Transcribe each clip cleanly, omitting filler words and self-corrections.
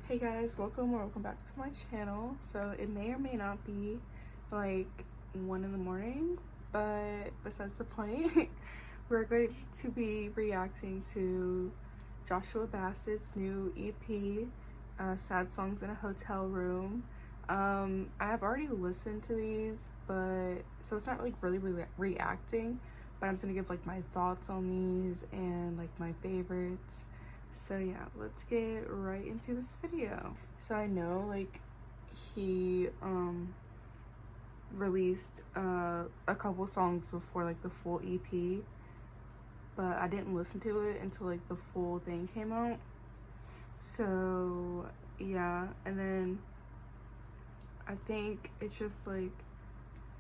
Hey guys, welcome back to my channel. So it may or may not be like 1 in the morning, but besides the point, we're going to be reacting to Joshuabassett's new EP, Sad Songs in a Hotel Room. I have already listened to these, but so it's not like really reacting, but I'm just gonna give like my thoughts on these and like my favorites. So yeah, let's get right into this video. So I know like he released a couple songs before like the full EP, but I didn't listen to it until like the full thing came out. So yeah, and then I think it's just like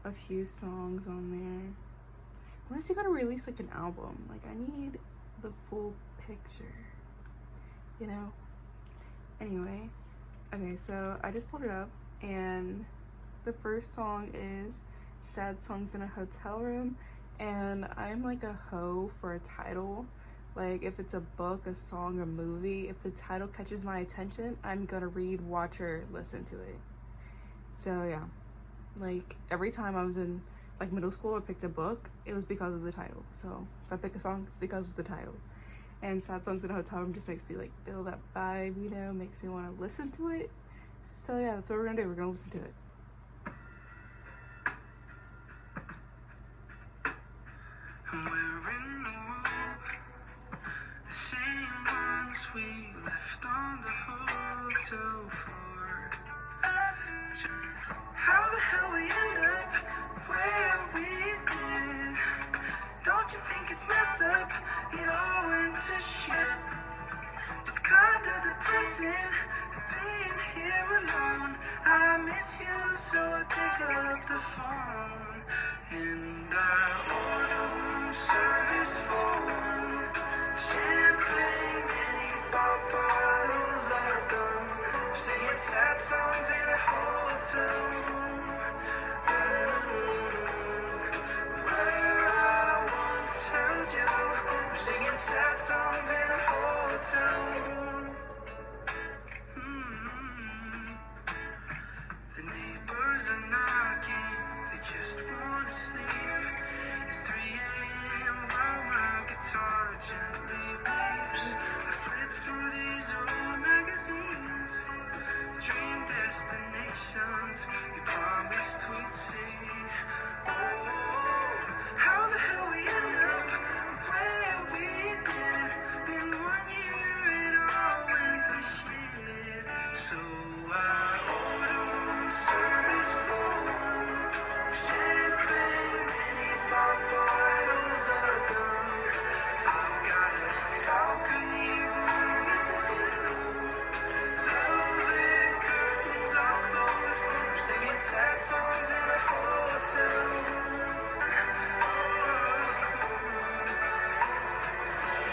a few songs on there. When is he gonna release like an album? Like I need the full picture, you know? Anyway, okay, so I just pulled it up and the first song is Sad Songs in a Hotel Room, and I'm like a hoe for a title. Like if it's a book, a song, a movie, if the title catches my attention, I'm gonna read, watch, or listen to it. So yeah, like every time I was in like middle school, I picked a book, it was because of the title. So if I pick a song, it's because of the title. And Sad Songs in a Hotel Room just makes me like feel that vibe, you know, makes me want to listen to it. So yeah, that's what we're gonna do. We're gonna listen to it. And we're in the room, the same ones we left on the hotel floor. How the hell we end up where we did? Don't you think it's messed up? It all went to shit. It's kinda depressing being here alone. I miss you, so I pick up the phone and I order room service for one. Champagne, mini pop bottles are done. I'm singing sad songs in a hotel room. Where I once held you. I'm singing sad songs in a hotel room. The neighbors are knocking, they just wanna sleep. It's 3 a.m. while my guitar gently weeps. I flip through these old magazines, dream destinations we promised we'd see. Oh, how the hell we end up where we did? In 1 year it all went to shit. So I order room service for one. Champagne, mini pop bottles are done. I've got a balcony room with a view. Velvet curtains are closed. I'm singing sad songs in a hotel room.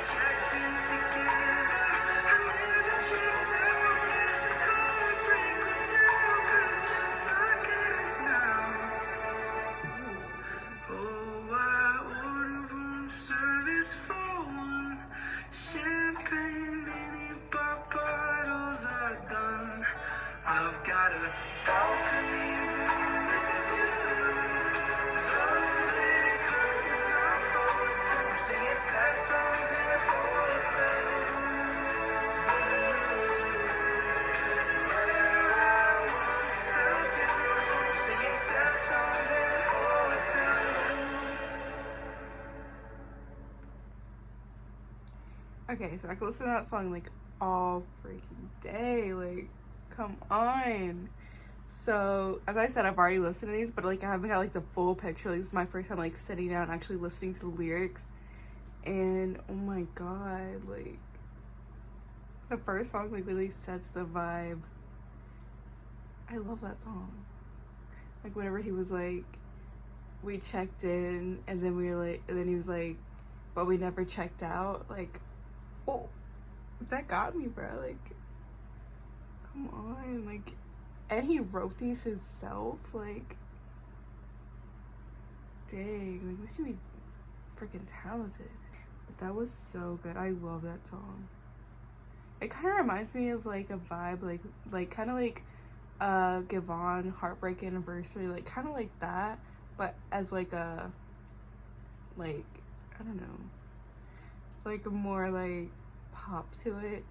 Checked in together. I never checked out. Guess it's heartbreak hotel. 'Cause just look at us now. Oh, I order room service for one. Champagne, mini pop bottles are done. I've got a balcony room with a view. Velvet curtains are closed. I'm singing sad songs in a hotel room. Where I once held you. I'm singing sad songs in a hotel room. Okay, so I could listen to that song like all freaking day. Like, come on. So as I said, I've already listened to these, but like I haven't got like the full picture. Like this is my first time like sitting down and actually listening to the lyrics, and oh my god, like the first song like literally sets the vibe. I love that song. Like whenever he was like, we checked in and then we were like, and then he was like, but we never checked out. Like, oh, that got me, bro. Like, come on. Like, and he wrote these himself. Like, dang, like we should be freaking talented. But that was so good. I love that song. It kind of reminds me of like a vibe, like kind of like Givon Heartbreak Anniversary, like kind of like that, but as like a, like, I don't know, like a more like pop to it.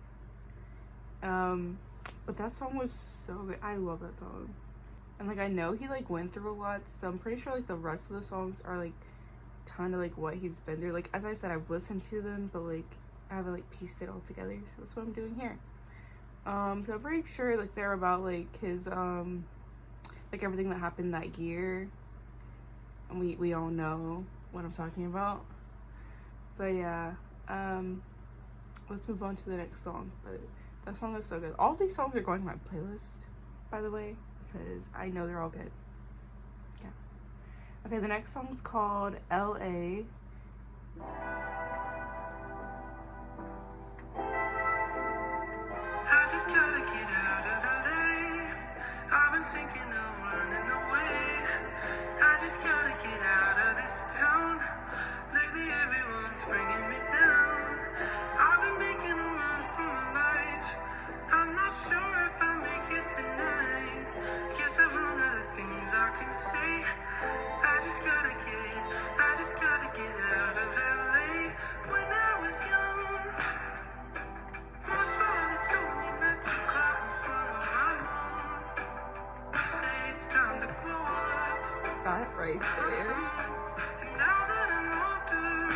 But that song was so good. I love that song. And like I know he like went through a lot, so I'm pretty sure like the rest of the songs are like kind of like what he's been through. Like as I said, I've listened to them, but like I haven't like pieced it all together, so that's what I'm doing here. So I'm pretty sure like they're about like his like everything that happened that year, and we all know what I'm talking about. But yeah, let's move on to the next song. But that song is so good. All these songs are going to my playlist, by the way, because I know they're all good. Yeah. Okay, the next song's called LA. I just gotta get out of LA. I've been thinking of running away. I just gotta get out of this town. Lately everyone's bringing me down. I've been making a run for my life. I'm not sure if I make it tonight. Guess I've run out of things I can say. I just gotta get out of LA. When I was young, my father told me not to cry in front of my mom. He said it's time to grow up. That right there. And now that I'm older,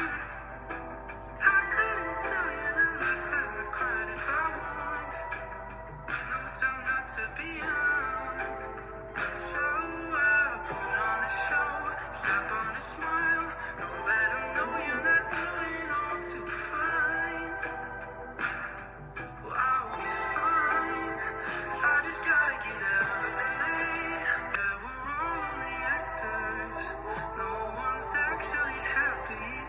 I couldn't tell you the last time I cried if I would. No time not to be young. So I put on a show, slap on a smile. Don't let them know you're not doing all too fine. Well, I'll be fine. I just gotta get out of LA. Yeah, we're all only actors. No one's actually happy.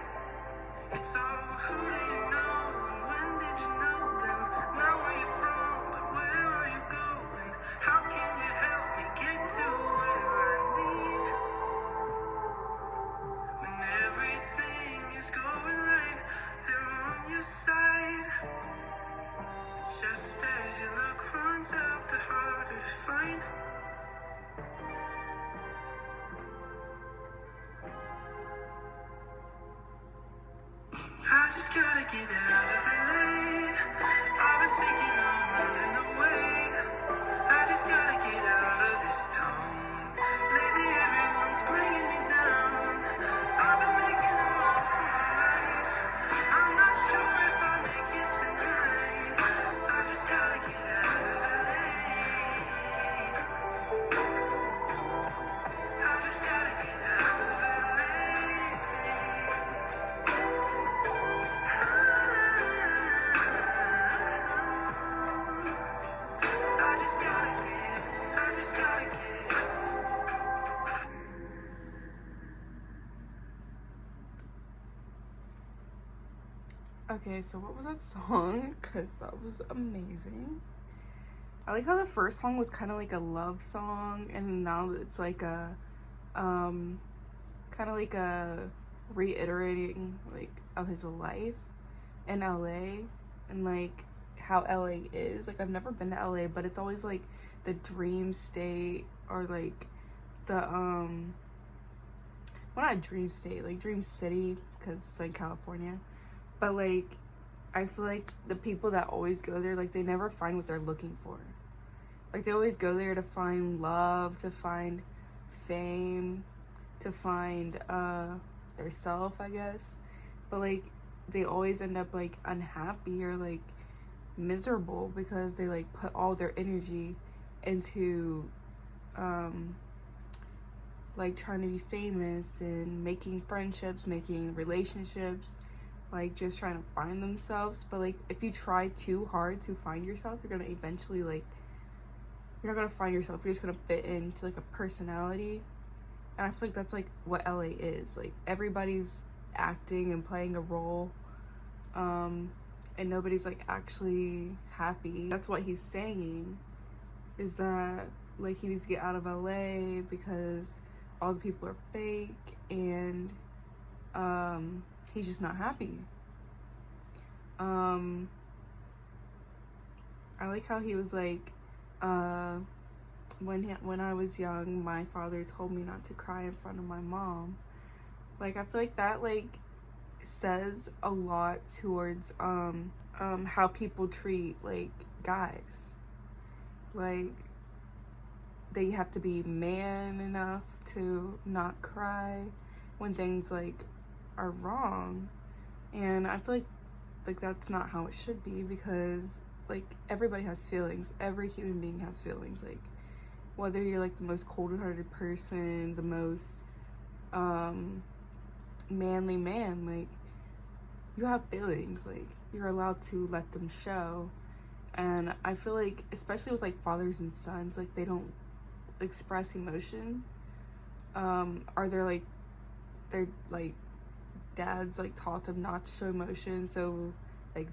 It's all who do you know and when did you know them? Not where you're from, but where are you going? How can you help me get to where I need? When everything is going right, they're on your side. Just as your luck runs out, the harder to find. I just gotta get out of LA. I've been thinking of running away. I just gotta get out of this town. Lately everyone's bringing me down. I've been making a run for my life. I'm not sure if I make it tonight. I just gotta get out of LA. I just gotta get out of LA. I just gotta get. Okay, so what was that song? Because that was amazing. I like how the first song was kind of like a love song, and now it's like a kind of like a reiterating like of his life in LA and like how LA is. Like I've never been to LA, but it's always like the dream state, or like the well, not dream state, like dream city, because it's like California. But like I feel like the people that always go there, like they never find what they're looking for. Like they always go there to find love, to find fame, to find their self, I guess. But like they always end up like unhappy or like miserable because they like put all their energy into like trying to be famous and making friendships, making relationships, like just trying to find themselves. But like if you try too hard to find yourself, you're gonna eventually like, you're not gonna find yourself. You're just gonna fit into like a personality. And I feel like that's like what LA is. Like everybody's acting and playing a role, and nobody's like actually happy. That's what he's saying, is that like he needs to get out of LA because all the people are fake, and he's just not happy. I like how he was like, when I was young, my father told me not to cry in front of my mom. Like, I feel like that like says a lot towards how people treat like guys. Like, they have to be man enough to not cry when things like are wrong. And I feel like that's not how it should be, because like everybody has feelings. Every human being has feelings. Like, whether you're like the most cold-hearted person, the most manly man, like, you have feelings. Like, you're allowed to let them show. And I feel like, especially with like fathers and sons, like they don't express emotion. Are there like their like dads like taught them not to show emotion, so like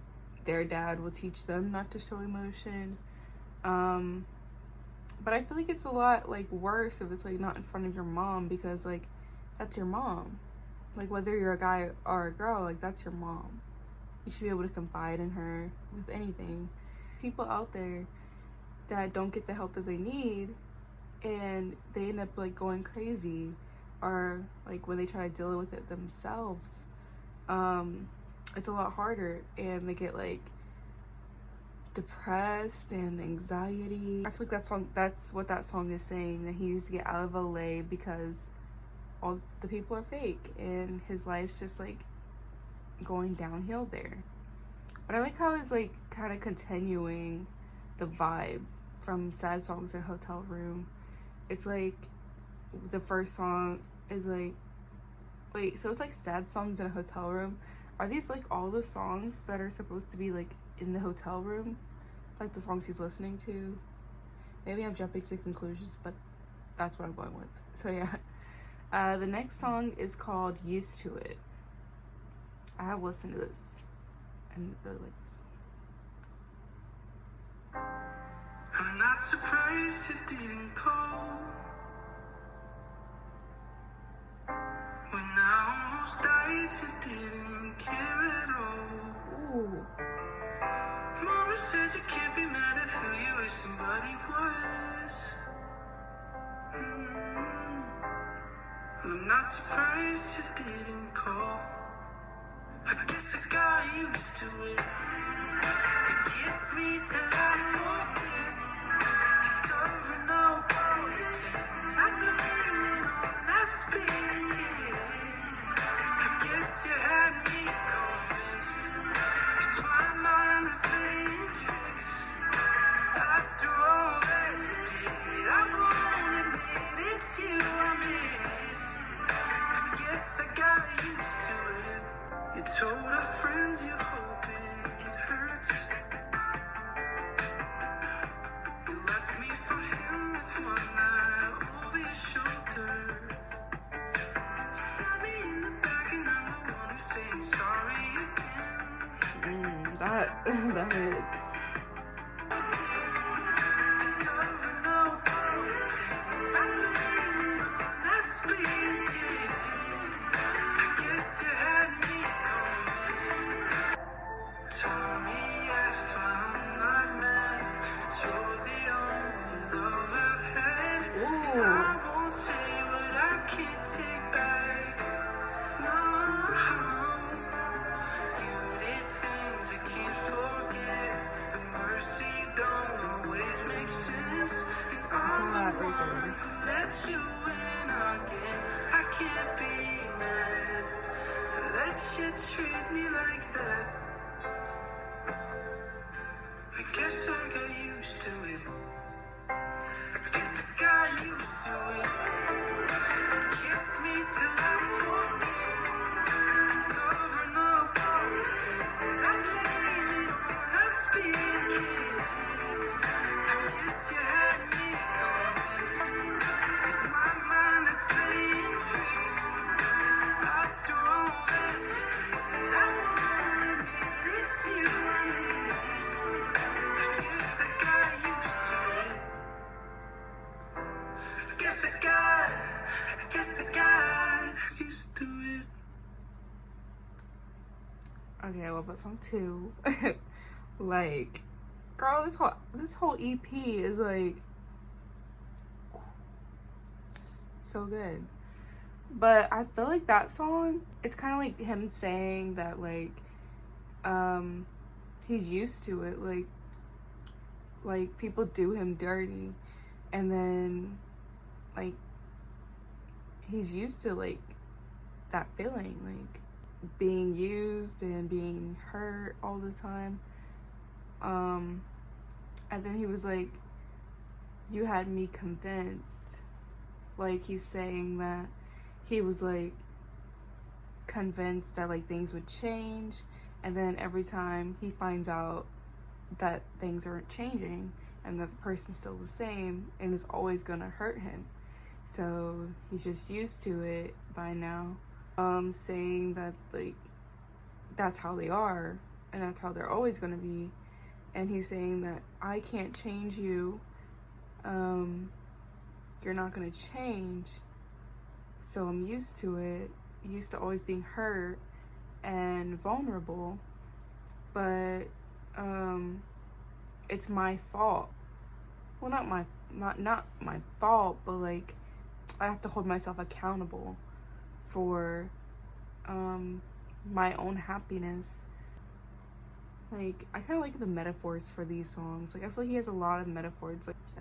their dad will teach them not to show emotion. But I feel like it's a lot like worse if it's like not in front of your mom, because like that's your mom. Like, whether you're a guy or a girl, like that's your mom. You should be able to confide in her with anything. People out there that don't get the help that they need, and they end up like going crazy, or like when they try to deal with it themselves, it's a lot harder, and they get like depressed and anxiety. I feel like that's what that song is saying, that he needs to get out of LA because all the people are fake and his life's just like going downhill there. But I like how it's like kind of continuing the vibe from Sad Songs in a Hotel Room. It's like the first song is like, wait, so it's like Sad Songs in a Hotel Room. Are these like all the songs that are supposed to be like in the hotel room, like the songs he's listening to? Maybe I'm jumping to conclusions, but that's what I'm going with. So yeah, the next song is called Used to It. I have listened to this and really like this song. I'm not surprised you didn't call when I almost died. You didn't care at all. Ooh. Mama said you can't be mad at who you wish somebody was. Well, I'm not surprised you didn't call. I guess I got used to it. You kiss me till I forget. You covering up all your sins. I blame it on us being kids. I guess you had me convinced. 'Cause my mind is playing tricks. After all that you did, I won't admit it's you I miss. I guess I got used to it. You told our friends you hope it hurts. You left me for him with one eye over your shoulder. Stab me in the back and I'm the one who's saying sorry again. That hits. Covering up all your sins. I blame it on us being kids. I guess you had me convinced. Tommy asked why I'm not mad, but you're the only love I've had. And I won't say what I can't take back. No, you did things I can't forget. And mercy don't always make sense. And I'm the one who let you in again. I can't be mad and let you treat me like that. I guess I got used to it. I guess I got used to it. You kiss me till I forget. Covering up all your sins. I blame it on us being kids. I guess you had me convinced. It's my mind that's playing tricks. After all that you did, I won't admit it's you I miss. I guess I got used to it. I guess I got used to it. Okay, I love that song too. Like, girl, this whole EP is like so good. But I feel like that song, it's kind of like him saying that like he's used to it, like people do him dirty, and then like he's used to like that feeling, like being used and being hurt all the time. And then he was like, you had me convinced. Like he's saying that he was like convinced that like things would change, and then every time he finds out that things aren't changing and that the person's still the same and is always gonna hurt him, so he's just used to it by now. Saying that like that's how they are and that's how they're always gonna be, and he's saying that I can't change you, you're not gonna change, so I'm used to it, used to always being hurt and vulnerable, but it's my fault. Well, not my fault, but like I have to hold myself accountable for my own happiness. Like I kind of like the metaphors for these songs. Like I feel like he has a lot of metaphors. Like, so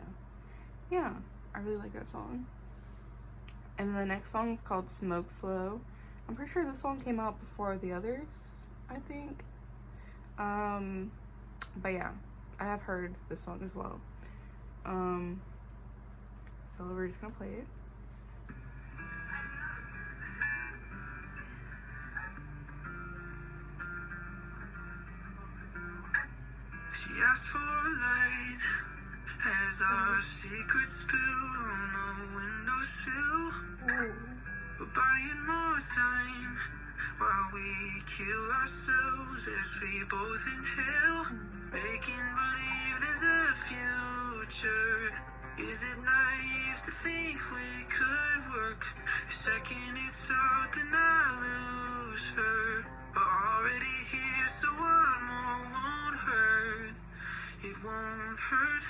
yeah, I really like that song. And then the next song is called Smoke Slow. I'm pretty sure this song came out before the others, I think. But yeah, I have heard this song as well. So we're just gonna play it. She asked for a light as our secrets spill on the windowsill. We're buying more time while we kill ourselves as we both inhale, making believe there's a future. Is it naive to think we could work? The second it's out, then I lose her. We're already here, so what more won't hurt? It won't hurt.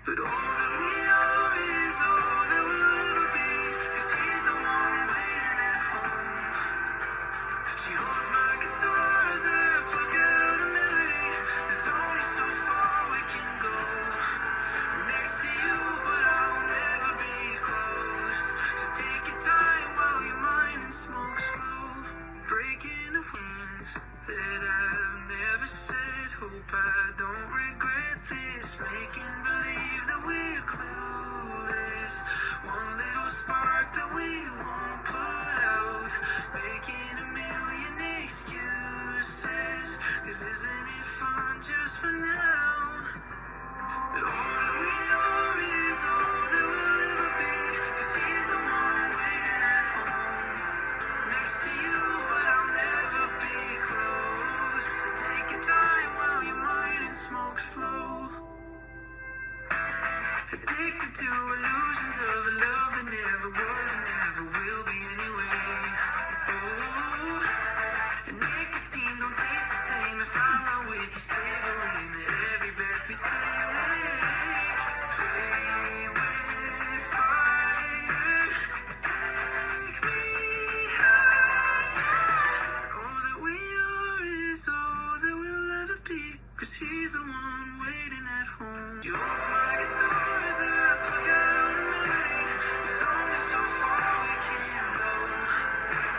But all that we are is all that we'll ever be, 'cause he's the one waiting at home. She holds my guitar as I pluck out a melody. There's only so far we can go. I'm next to you, but I'll never be close. So take your time while you mine and smoke slow. Breaking the wings that I've never said. Hope I don't regret this. Making believe that we're clueless. One little spark that we won't put out. Making a million excuses. 'Cause isn't it fun just for now? But all that we are is all that we'll ever be. 'Cause he's the one waiting at home. Next to you, but I'll never be close. So take your time while you mine and smoke slow. Addicted to illusions of the love that never was and never will be anyway. Oh, and nicotine don't taste the same if I'm not with you, savoring every breath we take. Play with fire, take me higher. All that we are is all that we'll ever be, 'cause he's the one waiting at home. You hold my guitar as I plug out a melody. There's only so far we can go.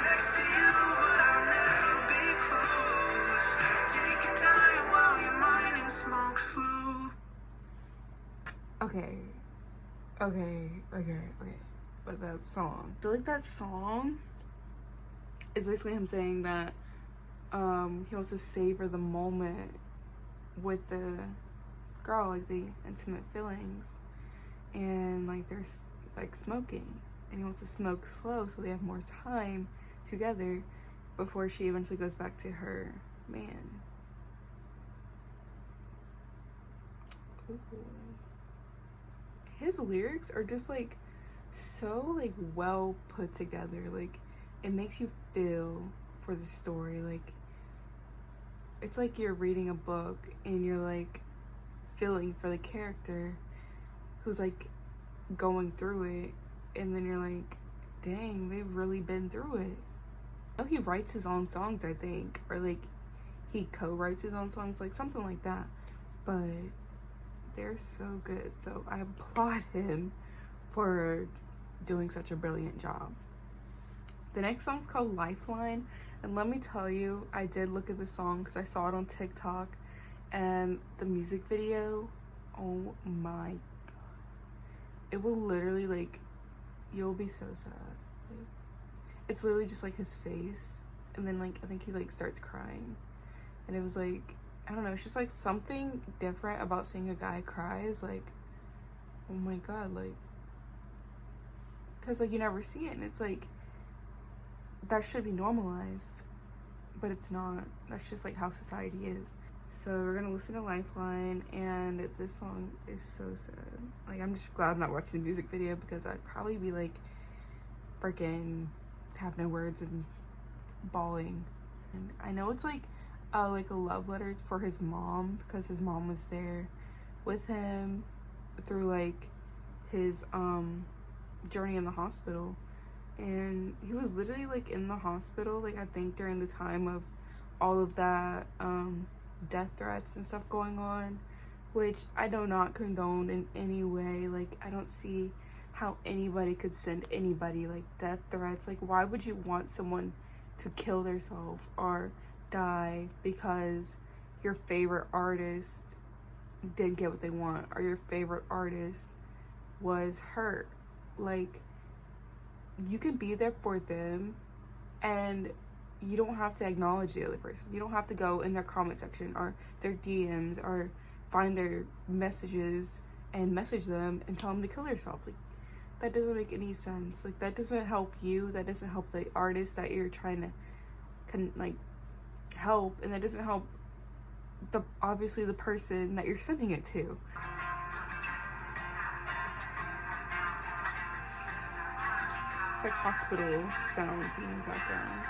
Next to you, but I'll never be close. So take your time while you mine and smoke slow. Okay. But that song, I feel like that song is basically him saying that he wants to savor the moment with the girl, like the intimate feelings, and like there's like smoking, and he wants to smoke slow so they have more time together before she eventually goes back to her man. Ooh. His lyrics are just like so like well put together. Like it makes you feel for the story. Like it's like you're reading a book and you're like feeling for the character who's like going through it, and then you're like, dang, they've really been through it. I know he writes his own songs, I think, or like he co-writes his own songs, like something like that, but they're so good. So I applaud him for doing such a brilliant job. The next song's called Lifeline, and let me tell you, I did look at the song because I saw it on TikTok, and the music video, oh my god, it will literally, like, you'll be so sad. Like, it's literally just like his face, and then like I think he like starts crying, and it was like, I don't know, it's just like something different about seeing a guy cry is like, oh my god, like, because like you never see it, and it's like that should be normalized, but it's not. That's just like how society is. So we're gonna listen to Lifeline, and this song is so sad. Like, I'm just glad I'm not watching the music video because I'd probably be like freaking have no words and bawling. And I know it's like a love letter for his mom, because his mom was there with him through like his journey in the hospital, and he was literally like in the hospital, like I think during the time of all of that death threats and stuff going on, which I do not condone in any way. Like, I don't see how anybody could send anybody like death threats. Like, why would you want someone to kill themselves or die because your favorite artist didn't get what they want, or your favorite artist was hurt? Like, you can be there for them, and you don't have to acknowledge the other person. You don't have to go in their comment section or their DMs or find their messages and message them and tell them to kill themselves. Like, that doesn't make any sense. Like, that doesn't help you. That doesn't help the artist that you're trying to help, and that doesn't help obviously the person that you're sending it to. It's like hospital sounds in the background.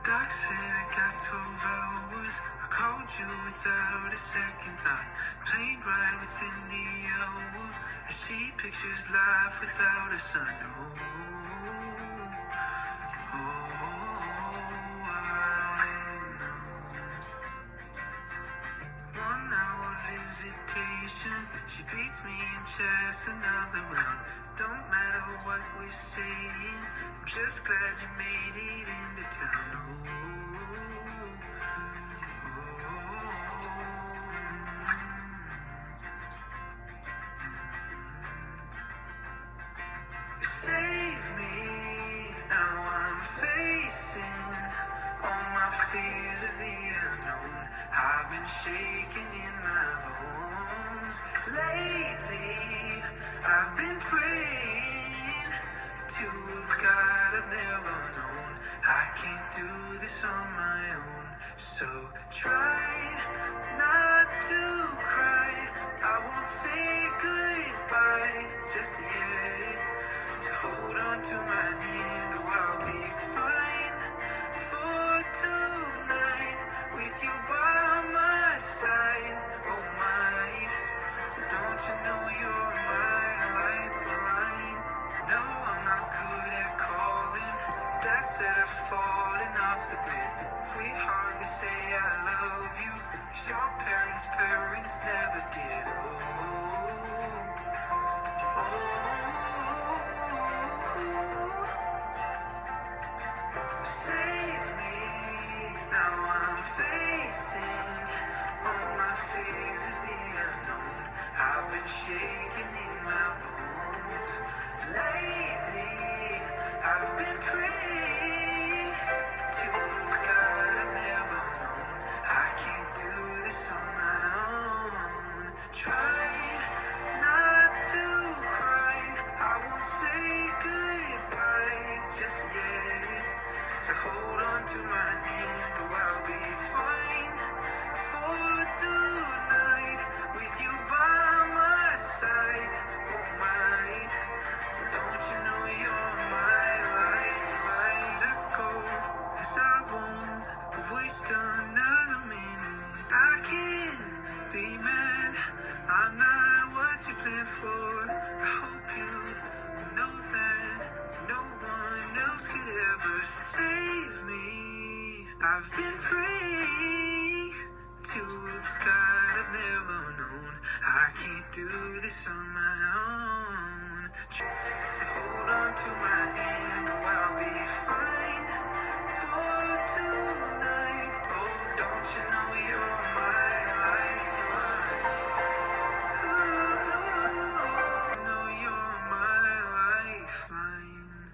Doc said I got 12 hours. I called you without a second thought. Plane ride within the hour. As she pictures life without a sun. I know. 1 hour visitation. She beats me in chess another round. Don't matter what we're saying. I'm just glad you made it into town. Save me, now I'm facing all my fears of the unknown. I've been shaking in my bones. Lately, I've been praying to a God I've never known. I can't do this on my own, so try not to cry. I won't say goodbye just yet. So hold on to my hand, oh, I'll be fine for tonight, with you by my side, oh my. But don't you know you're my lifeline? No, I'm not good at calling. Dad said I've fallen off the bed. We hardly say I love you. swore. I hope you know that no one else could ever save me. I've been praying to a God I've never known. I can't do this on my own. So hold on to my hand, oh, I'll be fine for tonight. Oh, don't you know you're my lifeline? Ooh, know you're my lifeline.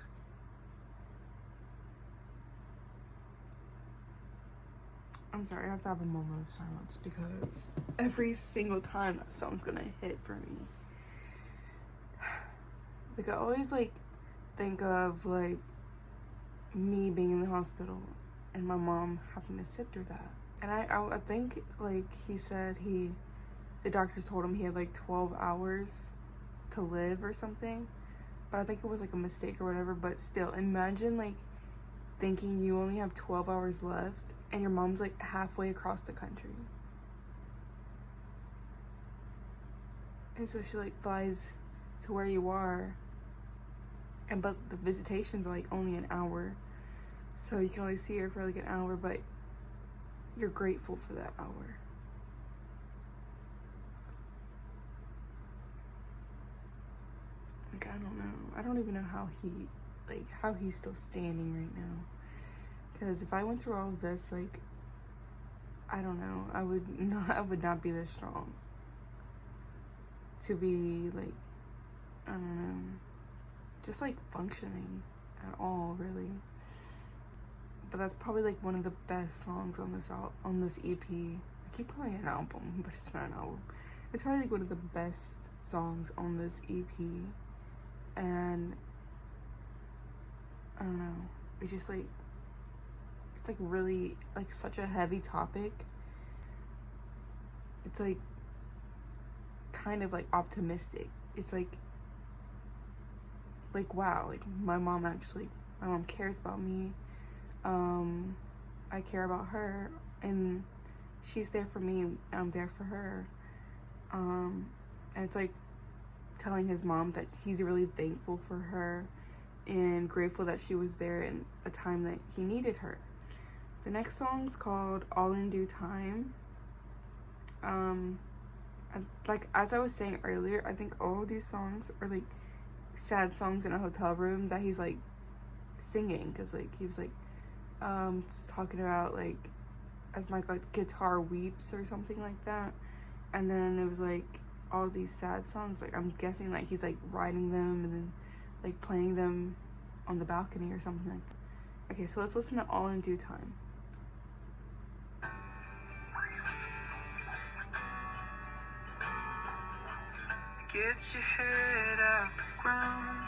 I'm sorry, I have to have a moment of silence because every single time that song's gonna hit for me. Like, I always, like, think of, like, me being in the hospital and my mom having to sit through that. And I think, like, he said the doctors told him he had, like, 12 hours to live or something. But I think it was, like, a mistake or whatever. But still, imagine, like, thinking you only have 12 hours left and your mom's, like, halfway across the country. And so she, like, flies to where you are. But the visitations are, like, only an hour. So you can only see her for, like, an hour, but you're grateful for that hour. Like, I don't know. I don't even know how he's still standing right now. Because if I went through all of this, like, I don't know. I would not be this strong. To be, like, I don't know. Just, like, functioning at all, really. But that's probably, like, one of the best songs on this EP. I keep calling it an album, but it's not an album. It's probably, like, one of the best songs on this EP. And I don't know. It's just, like, it's, like, really, like, such a heavy topic. It's, like, kind of, like, optimistic. It's, like, wow, like, my mom cares about me. I care about her, and she's there for me, and I'm there for her. And it's, like, telling his mom that he's really thankful for her and grateful that she was there in a time that he needed her. The next song's called All in Due Time. Like, as I was saying earlier, I think all of these songs are, like, sad songs in a hotel room that he's, like, singing, because, like, he was, like, talking about, like, as my guitar weeps or something like that. And then it was, like, all these sad songs, like, I'm guessing, like, he's, like, writing them and then, like, playing them on the balcony or something like that. Okay, so let's listen to All in Due Time. Get your head out the ground.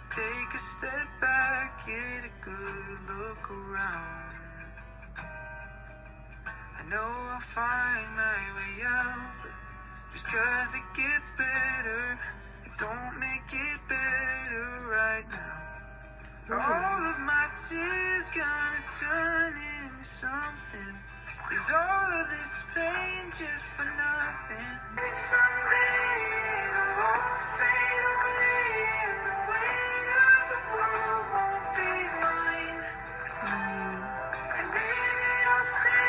Take a step back, get a good look around. I know I'll find my way out, but just 'cause it gets better, it don't make it better right now. All of my tears gonna turn into something. Is all of this pain just for nothing? Maybe someday it'll all fade away and the weight of the world won't be mine. And maybe I'll say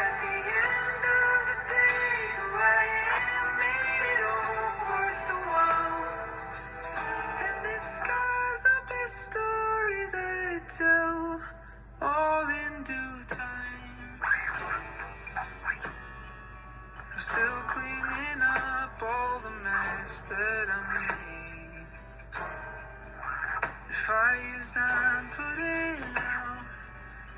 at the end of the day who I am made it all worth the while. And the scars are best stories I tell, all in due time. I'm still cleaning up all the mess that I made. The fires I'm putting out,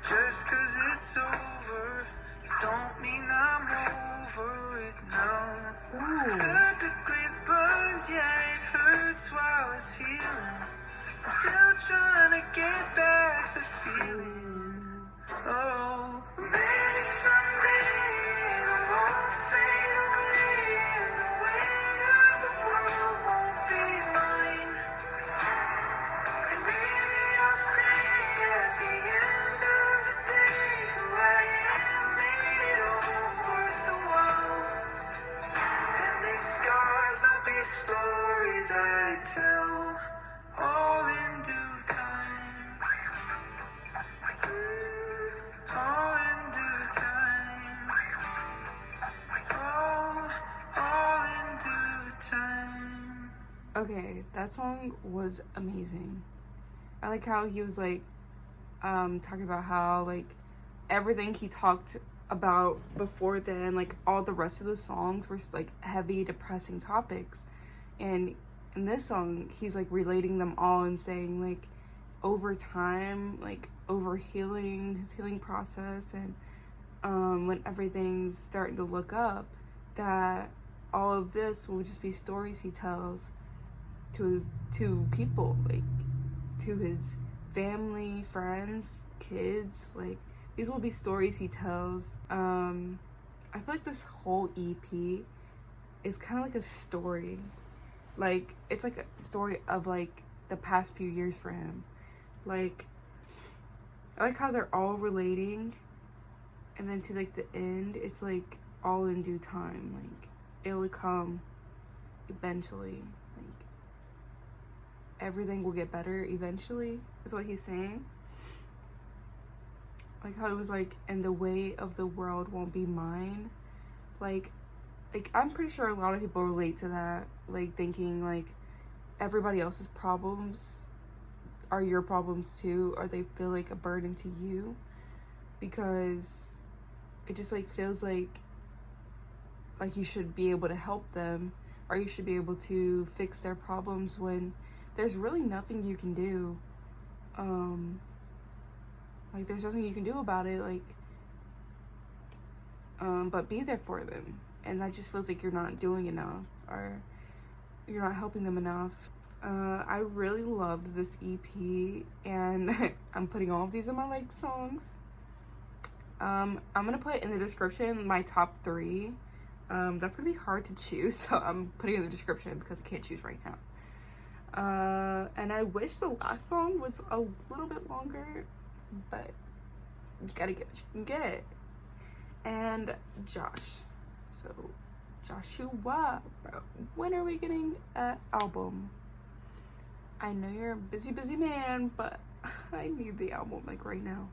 just 'cause it's over, it don't mean I'm over it now. Third degree burns, yeah, it hurts while it's healing. I'm still trying to get back the feeling. Oh, maybe someday it'll all fade away and the weight of the world won't be mine. And maybe I'll say at the end of the day who I am made it all worth the while. And these scars will be stories Okay, that song was amazing. I like how he was like talking about how like everything he talked about before then, like all the rest of the songs were like heavy, depressing topics, and in this song he's like relating them all and saying like over time, like over healing, his healing process, and when everything's starting to look up, that all of this will just be stories he tells to people, like to his family, friends, kids. Like these will be stories he tells. I feel like this whole EP is kind of like a story. Like it's like a story of like the past few years for him. Like I like how they're all relating, and then to like the end, it's like all in due time. Like it'll come eventually. Like everything will get better eventually is what he's saying. Like how it was like, and the way of the world won't be mine. Like I'm pretty sure a lot of people relate to that, like thinking like everybody else's problems are your problems too, or they feel like a burden to you, because it just like feels like you should be able to help them, or you should be able to fix their problems when there's really nothing you can do. Like there's nothing you can do about it, like but be there for them. And that just feels like you're not doing enough, or you're not helping them enough. I really loved this EP, and I'm putting all of these in my like songs. I'm gonna put in the description my top 3. That's gonna be hard to choose, so I'm putting it in the description because I can't choose right now. And I wish the last song was a little bit longer, but you gotta get what you can get. And Josh, so Joshua, bro, when are we getting an album? I know you're a busy man, but I need the album like right now.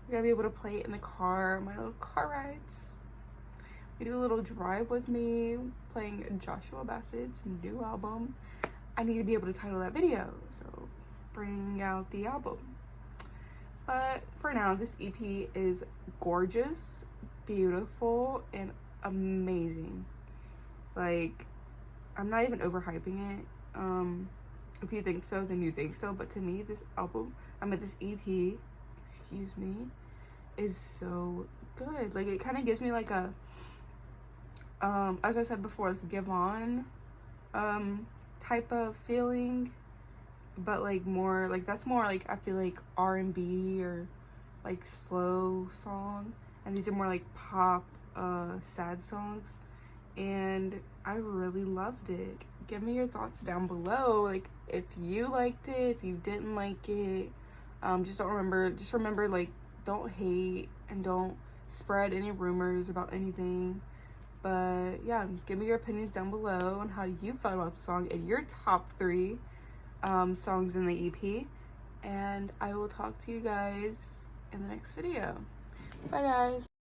You gotta be able to play it in the car, my little car rides. You do a little drive with me playing Joshuabassett's new album. I need to be able to title that video, so bring out the album. But for now, this EP is gorgeous, beautiful, and amazing. Like, I'm not even overhyping it. If you think so, then you think so. But to me, this EP, excuse me, is so good. Like, it kind of gives me like a, as I said before, like a Give On type of feeling. But like more, like that's more like, I feel like R&B or like slow song. And these are more like pop, sad songs. And I really loved it. Give me your thoughts down below, like if you liked it, if you didn't like it. Just remember, like, don't hate and don't spread any rumors about anything. But yeah, give me your opinions down below on how you felt about the song and your top 3 songs in the EP. And I will talk to you guys in the next video. Bye guys.